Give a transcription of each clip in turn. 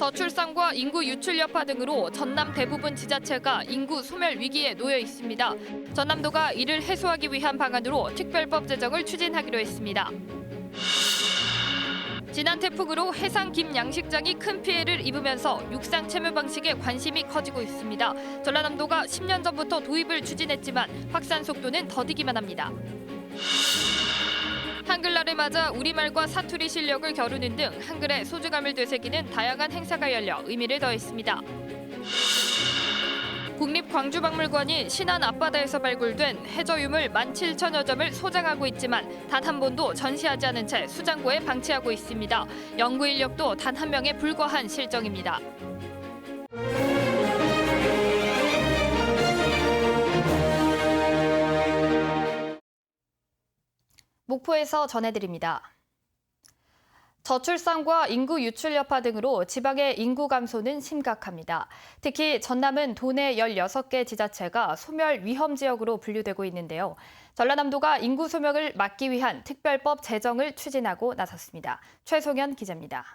저출산과 인구 유출 여파 등으로 전남 대부분 지자체가 인구 소멸 위기에 놓여 있습니다. 전남도가 이를 해소하기 위한 방안으로 특별법 제정을 추진하기로 했습니다. 지난 태풍으로 해상 김 양식장이 큰 피해를 입으면서 육상 체류 방식에 관심이 커지고 있습니다. 전라남도가 10년 전부터 도입을 추진했지만 확산 속도는 더디기만 합니다. 한글날을 맞아 우리말과 사투리 실력을 겨루는 등 한글의 소중함을 되새기는 다양한 행사가 열려 의미를 더했습니다. 국립광주박물관이 신안 앞바다에서 발굴된 해저 유물 17,000여 점을 소장하고 있지만 단 한 번도 전시하지 않은 채 수장고에 방치하고 있습니다. 연구 인력도 단 한 명에 불과한 실정입니다. 목포에서 전해드립니다. 저출산과 인구 유출 여파 등으로 지방의 인구 감소는 심각합니다. 특히 전남은 도내 16개 지자체가 소멸 위험 지역으로 분류되고 있는데요. 전라남도가 인구 소멸을 막기 위한 특별법 제정을 추진하고 나섰습니다. 최송현 기자입니다.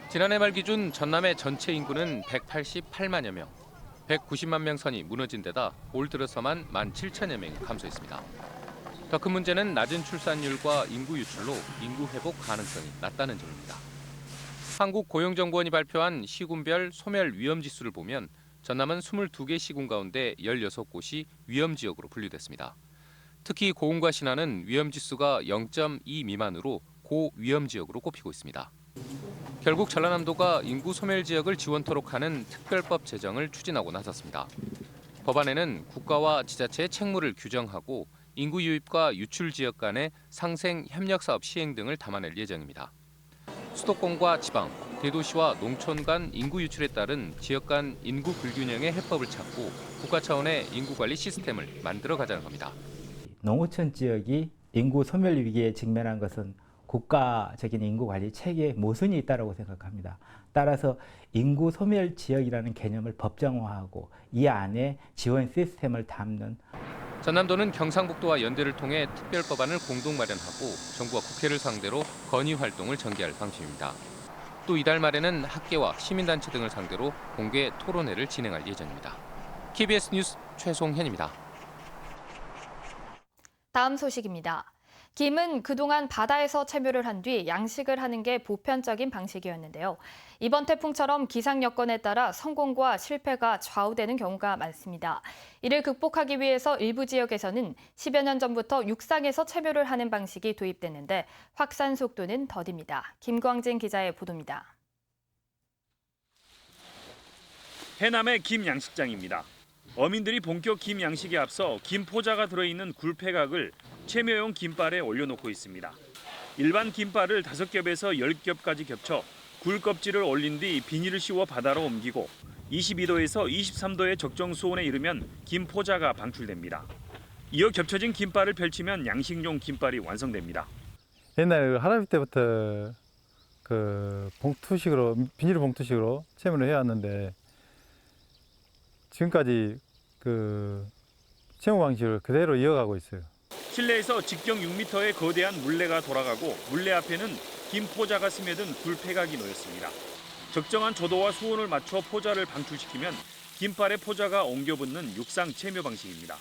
지난해 말 기준 전남의 전체 인구는 188만여 명, 190만 명 선이 무너진 데다 올 들어서만 17,000여 명이 감소했습니다. 더 큰 문제는 낮은 출산율과 인구 유출로 인구 회복 가능성이 낮다는 점입니다. 한국고용정보원이 발표한 시군별 소멸 위험지수를 보면 전남은 22개 시군 가운데 16곳이 위험지역으로 분류됐습니다. 특히 고흥과 신안은 위험지수가 0.2 미만으로 고위험지역으로 꼽히고 있습니다. 결국 전라남도가 인구 소멸 지역을 지원토록 하는 특별법 제정을 추진하고 나섰습니다. 법안에는 국가와 지자체의 책무를 규정하고 인구 유입과 유출 지역 간의 상생 협력 사업 시행 등을 담아낼 예정입니다. 수도권과 지방, 대도시와 농촌 간 인구 유출에 따른 지역 간 인구 불균형의 해법을 찾고 국가 차원의 인구 관리 시스템을 만들어 가자는 겁니다. 농어촌 지역이 인구 소멸 위기에 직면한 것은 국가적인 인구 관리 체계에 모순이 있다고 생각합니다. 따라서 인구 소멸 지역이라는 개념을 법정화하고 이 안에 지원 시스템을 담는 전남도는 경상북도와 연대를 통해 특별법안을 공동 마련하고 정부와 국회를 상대로 건의 활동을 전개할 방침입니다. 또 이달 말에는 학계와 시민단체 등을 상대로 공개 토론회를 진행할 예정입니다. KBS 뉴스 최송현입니다. 다음 소식입니다. 김은 그동안 바다에서 체류를 한 뒤 양식을 하는 게 보편적인 방식이었는데요. 이번 태풍처럼 기상 여건에 따라 성공과 실패가 좌우되는 경우가 많습니다. 이를 극복하기 위해서 일부 지역에서는 10여 년 전부터 육상에서 체류를 하는 방식이 도입됐는데 확산 속도는 더딥니다. 김광진 기자의 보도입니다. 해남의 김 양식장입니다. 어민들이 본격 김 양식에 앞서 김 포자가 들어있는 굴폐각을 체묘용 김발에 올려놓고 있습니다. 일반 김발을 5겹에서 10겹까지 겹쳐 굴 껍질을 올린 뒤 비닐을 씌워 바다로 옮기고 22도에서 23도의 적정 수온에 이르면 김 포자가 방출됩니다. 이어 겹쳐진 김발을 펼치면 양식용 김발이 완성됩니다. 옛날 할아버지 때부터 봉투식으로 비닐 봉투식으로 체험을 해왔는데 지금까지 체험 방식을 그대로 이어가고 있어요. 실내에서 직경 6m의 거대한 물레가 돌아가고 물레 앞에는 김 포자가 스며든 굴폐각이 놓였습니다. 적정한 조도와 수온을 맞춰 포자를 방출시키면 김발에 포자가 옮겨붙는 육상 체묘 방식입니다.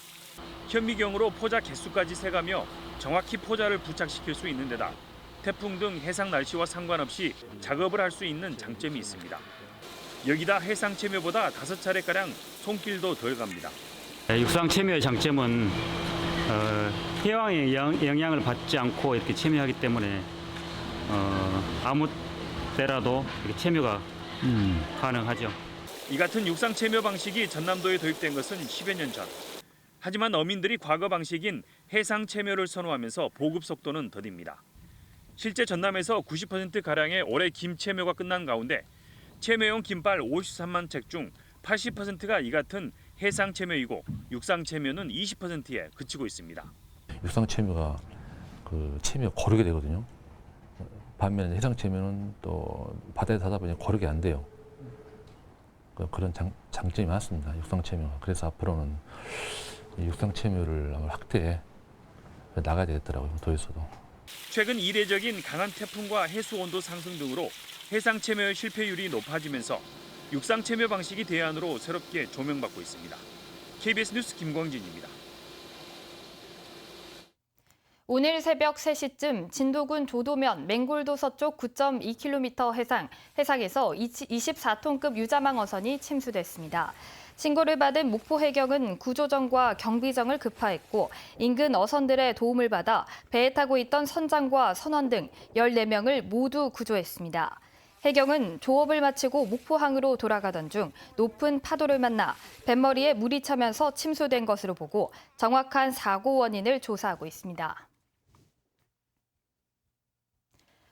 현미경으로 포자 개수까지 세가며 정확히 포자를 부착시킬 수 있는 데다 태풍 등 해상 날씨와 상관없이 작업을 할 수 있는 장점이 있습니다. 여기다 해상 체묘보다 5차례가량 손길도 덜 갑니다. 육상 체묘의 장점은 해왕의 영향을 받지 않고 이렇게 체묘하기 때문에 아무 때라도 이렇게 체묘가 가능하죠. 이 같은 육상 체묘 방식이 전남도에 도입된 것은 10여 년 전. 하지만 어민들이 과거 방식인 해상 체묘를 선호하면서 보급 속도는 더딥니다. 실제 전남에서 90%가량의 올해 김 체묘가 끝난 가운데 체묘용 김발 53만 책 중 80%가 이 같은 해상 체묘이고 육상 체묘는 20%에 그치고 있습니다. 육상 체묘가 체묘 고르게 되거든요. 반면에 해상 체묘는 또 바다에 사다 보니 고르게 안 돼요. 그런 장점이 많습니다. 육상 체묘가. 그래서 앞으로는 육상 체묘를 확대해 나가야 되겠더라고요. 도에서도. 최근 이례적인 강한 태풍과 해수 온도 상승 등으로 해상 체묘 실패율이 높아지면서 육상 체묘 방식이 대안으로 새롭게 조명받고 있습니다. KBS 뉴스 김광진입니다. 오늘 새벽 3시쯤 진도군 조도면 맹골도 서쪽 9.2km 해상에서 24톤급 유자망 어선이 침수됐습니다. 신고를 받은 목포해경은 구조정과 경비정을 급파했고 인근 어선들의 도움을 받아 배에 타고 있던 선장과 선원 등 14명을 모두 구조했습니다. 해경은 조업을 마치고 목포항으로 돌아가던 중 높은 파도를 만나 뱃머리에 물이 차면서 침수된 것으로 보고 정확한 사고 원인을 조사하고 있습니다.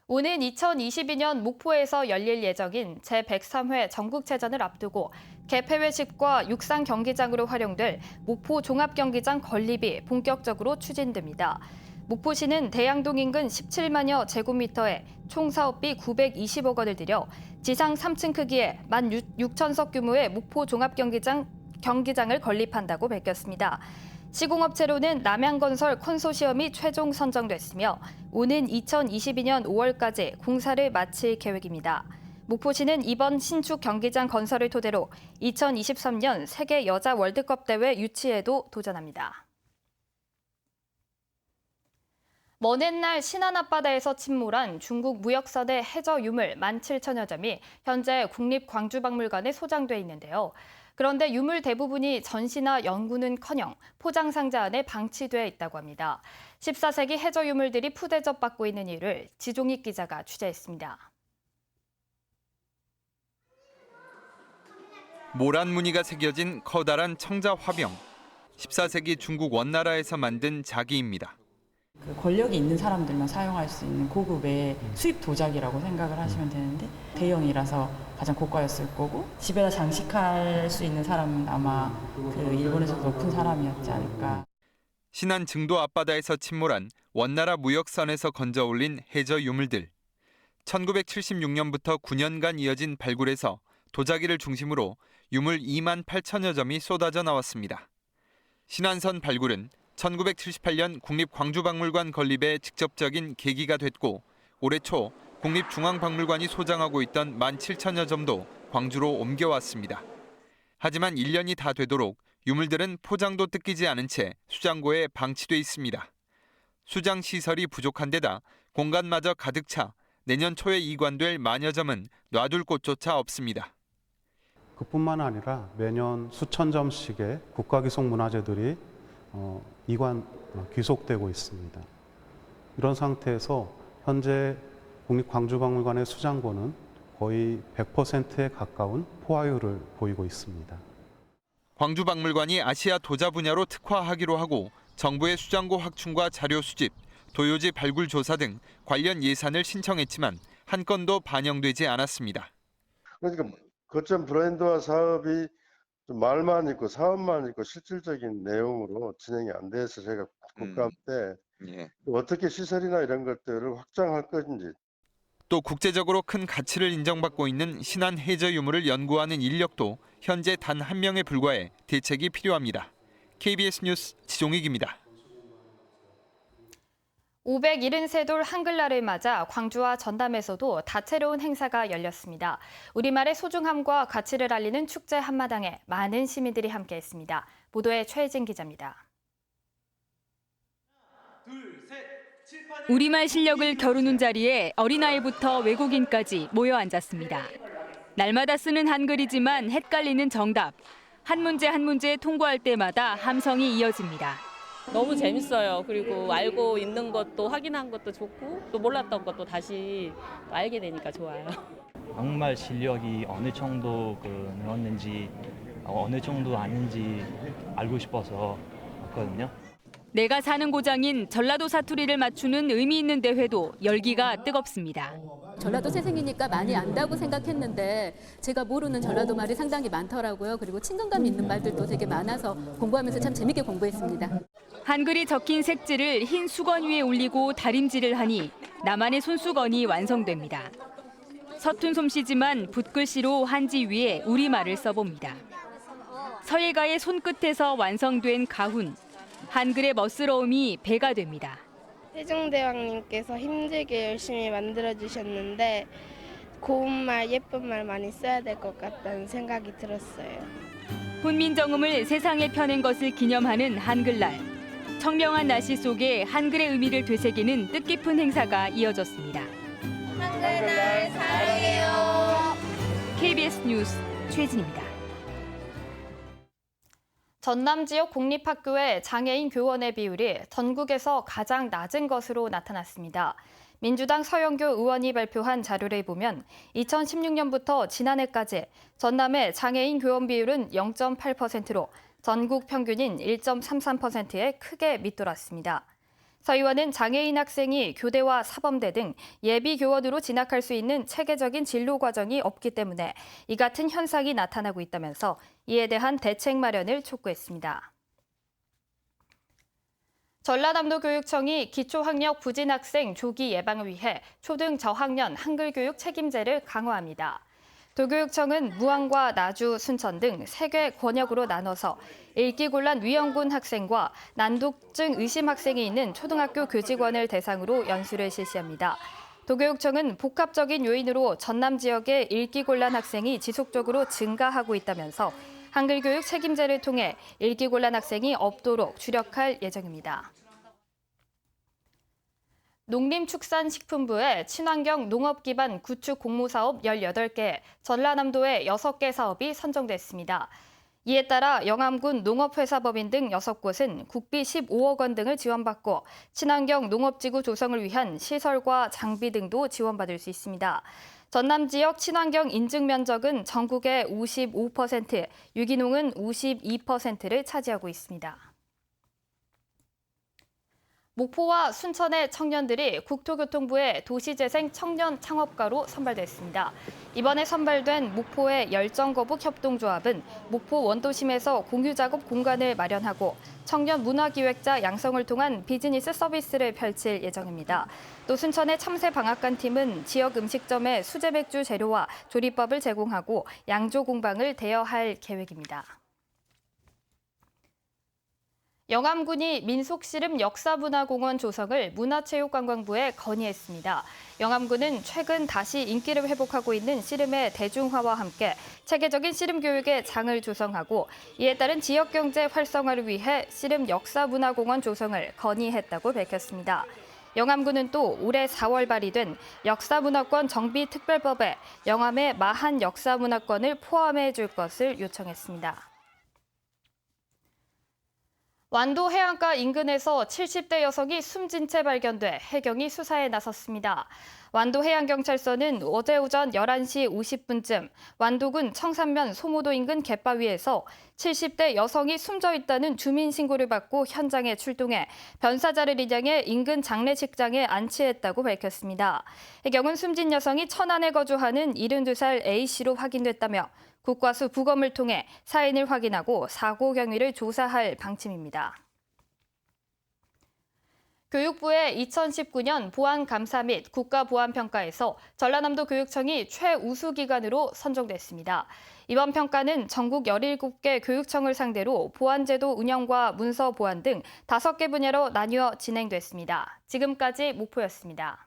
오는 2022년 목포에서 열릴 예정인 제103회 전국체전을 앞두고 개폐회식과 육상 경기장으로 활용될 목포 종합경기장 건립이 본격적으로 추진됩니다. 목포시는 대양동 인근 17만여 제곱미터에 총 사업비 920억 원을 들여 지상 3층 크기의 16,000석 규모의 목포 종합경기장을 건립한다고 밝혔습니다. 시공업체로는 남양건설 콘소시엄이 최종 선정됐으며 오는 2022년 5월까지 공사를 마칠 계획입니다. 목포시는 이번 신축 경기장 건설을 토대로 2023년 세계 여자 월드컵 대회 유치에도 도전합니다. 먼 훗날 신안 앞바다에서 침몰한 중국 무역선의 해저 유물 17,000여 점이 현재 국립광주박물관에 소장돼 있는데요. 그런데 유물 대부분이 전시나 연구는커녕 포장 상자 안에 방치돼 있다고 합니다. 14세기 해저 유물들이 푸대접받고 있는 이유를 지종익 기자가 취재했습니다. 모란 무늬가 새겨진 커다란 청자 화병. 14세기 중국 원나라에서 만든 자기입니다. 권력이 있는 사람들만 사용할 수 있는 고급의 수입 도자기라고 생각을 하시면 되는데 대형이라서 가장 고가였을 거고 집에다 장식할 수 있는 사람은 아마 그 일본에서 높은 사람이었지 않을까. 신안 증도 앞바다에서 침몰한 원나라 무역선에서 건져 올린 해저 유물들. 1976년부터 9년간 이어진 발굴에서 도자기를 중심으로 유물 28,000여 점이 쏟아져 나왔습니다. 신안선 발굴은 1978년 국립광주박물관 건립의 직접적인 계기가 됐고 올해 초 국립중앙박물관이 소장하고 있던 17,000여 점도 광주로 옮겨왔습니다. 하지만 1년이 다 되도록 유물들은 포장도 뜯기지 않은 채 수장고에 방치돼 있습니다. 수장 시설이 부족한 데다 공간마저 가득 차 내년 초에 이관될 만여 점은 놔둘 곳조차 없습니다. 그뿐만 아니라 매년 수천 점씩의 국가기록문화재들이 귀속되고 있습니다. 이런 상태에서 현재 국립광주박물관의 수장고는 거의 100%에 가까운 포화율을 보이고 있습니다. 광주박물관이 아시아 도자 분야로 특화하기로 하고 정부의 수장고 확충과 자료 수집, 도요지 발굴 조사 등 관련 예산을 신청했지만 한 건도 반영되지 않았습니다. 그러니까 거점 브랜드화 사업이 좀 말만 있고 사업만 있고 실질적인 내용으로 진행이 안 돼서 제가 국감 때 어떻게 시설이나 이런 것들을 확장할 건지. 또 국제적으로 큰 가치를 인정받고 있는 신안 해저 유물을 연구하는 인력도 현재 단 한 명에 불과해 대책이 필요합니다. KBS 뉴스 지종익입니다. 573돌 한글날을 맞아 광주와 전남에서도 다채로운 행사가 열렸습니다. 우리말의 소중함과 가치를 알리는 축제 한마당에 많은 시민들이 함께했습니다. 보도에 최혜진 기자입니다. 우리말 실력을 겨루는 자리에 어린아이부터 외국인까지 모여 앉았습니다. 날마다 쓰는 한글이지만 헷갈리는 정답. 한 문제 한 문제 통과할 때마다 함성이 이어집니다. 너무 재밌어요. 그리고 알고 있는 것도 확인한 것도 좋고 또 몰랐던 것도 다시 알게 되니까 좋아요. 한국말 실력이 어느 정도 늘었는지 어느 정도 아는지 알고 싶어서 왔거든요. 내가 사는 고장인 전라도 사투리를 맞추는 의미 있는 대회도 열기가 뜨겁습니다. 전라도 새생이니까 많이 안다고 생각했는데 제가 모르는 전라도 말이 상당히 많더라고요. 그리고 친근감 있는 말들도 되게 많아서 공부하면서 참 재밌게 공부했습니다. 한글이 적힌 색지를 흰 수건 위에 올리고 다림질을 하니 나만의 손수건이 완성됩니다. 서툰 솜씨지만 붓글씨로 한지 위에 우리말을 써봅니다. 서예가의 손끝에서 완성된 가훈. 한글의 멋스러움이 배가 됩니다. 세종대왕님께서 힘들게 열심히 만들어주셨는데 고운 말, 예쁜 말 많이 써야 될 것 같다는 생각이 들었어요. 훈민정음을 세상에 펴낸 것을 기념하는 한글날. 청명한 날씨 속에 한글의 의미를 되새기는 뜻깊은 행사가 이어졌습니다. 한글날 사랑해요. KBS 뉴스 최진입니다. 전남 지역 공립학교의 장애인 교원의 비율이 전국에서 가장 낮은 것으로 나타났습니다. 민주당 서영교 의원이 발표한 자료를 보면 2016년부터 지난해까지 전남의 장애인 교원 비율은 0.8%로 전국 평균인 1.33%에 크게 밑돌았습니다. 서 의원은 장애인 학생이 교대와 사범대 등 예비 교원으로 진학할 수 있는 체계적인 진로 과정이 없기 때문에 이 같은 현상이 나타나고 있다면서 이에 대한 대책 마련을 촉구했습니다. 전라남도 교육청이 기초학력 부진 학생 조기 예방을 위해 초등 저학년 한글 교육 책임제를 강화합니다. 도교육청은 무안과 나주, 순천 등 3개 권역으로 나눠서 읽기곤란 위험군 학생과 난독증 의심 학생이 있는 초등학교 교직원을 대상으로 연수를 실시합니다. 도교육청은 복합적인 요인으로 전남 지역의 읽기곤란 학생이 지속적으로 증가하고 있다면서 한글 교육 책임제를 통해 읽기곤란 학생이 없도록 주력할 예정입니다. 농림축산식품부의 친환경 농업 기반 구축 공모사업 18개, 전라남도의 6개 사업이 선정됐습니다. 이에 따라 영암군 농업회사법인 등 6곳은 국비 15억 원 등을 지원받고 친환경 농업지구 조성을 위한 시설과 장비 등도 지원받을 수 있습니다. 전남 지역 친환경 인증 면적은 전국의 55%, 유기농은 52%를 차지하고 있습니다. 목포와 순천의 청년들이 국토교통부의 도시재생 청년 창업가로 선발됐습니다. 이번에 선발된 목포의 열정거북 협동조합은 목포 원도심에서 공유작업 공간을 마련하고 청년 문화기획자 양성을 통한 비즈니스 서비스를 펼칠 예정입니다. 또 순천의 참새방앗간 팀은 지역 음식점에 수제맥주 재료와 조리법을 제공하고 양조 공방을 대여할 계획입니다. 영암군이 민속씨름 역사문화공원 조성을 문화체육관광부에 건의했습니다. 영암군은 최근 다시 인기를 회복하고 있는 씨름의 대중화와 함께 체계적인 씨름 교육의 장을 조성하고 이에 따른 지역경제 활성화를 위해 씨름 역사문화공원 조성을 건의했다고 밝혔습니다. 영암군은 또 올해 4월 발의된 역사문화권 정비특별법에 영암의 마한 역사문화권을 포함해 줄 것을 요청했습니다. 완도 해안가 인근에서 70대 여성이 숨진 채 발견돼 해경이 수사에 나섰습니다. 완도 해양경찰서는 어제 오전 11시 50분쯤 완도군 청산면 소모도 인근 갯바위에서 70대 여성이 숨져 있다는 주민 신고를 받고 현장에 출동해 변사자를 입양해 인근 장례식장에 안치했다고 밝혔습니다. 해경은 숨진 여성이 천안에 거주하는 72살 A씨로 확인됐다며 국과수 부검을 통해 사인을 확인하고 사고 경위를 조사할 방침입니다. 교육부의 2019년 보안감사 및 국가보안평가에서 전라남도 교육청이 최우수 기관으로 선정됐습니다. 이번 평가는 전국 17개 교육청을 상대로 보안제도 운영과 문서 보안 등 5개 분야로 나뉘어 진행됐습니다. 지금까지 목포였습니다.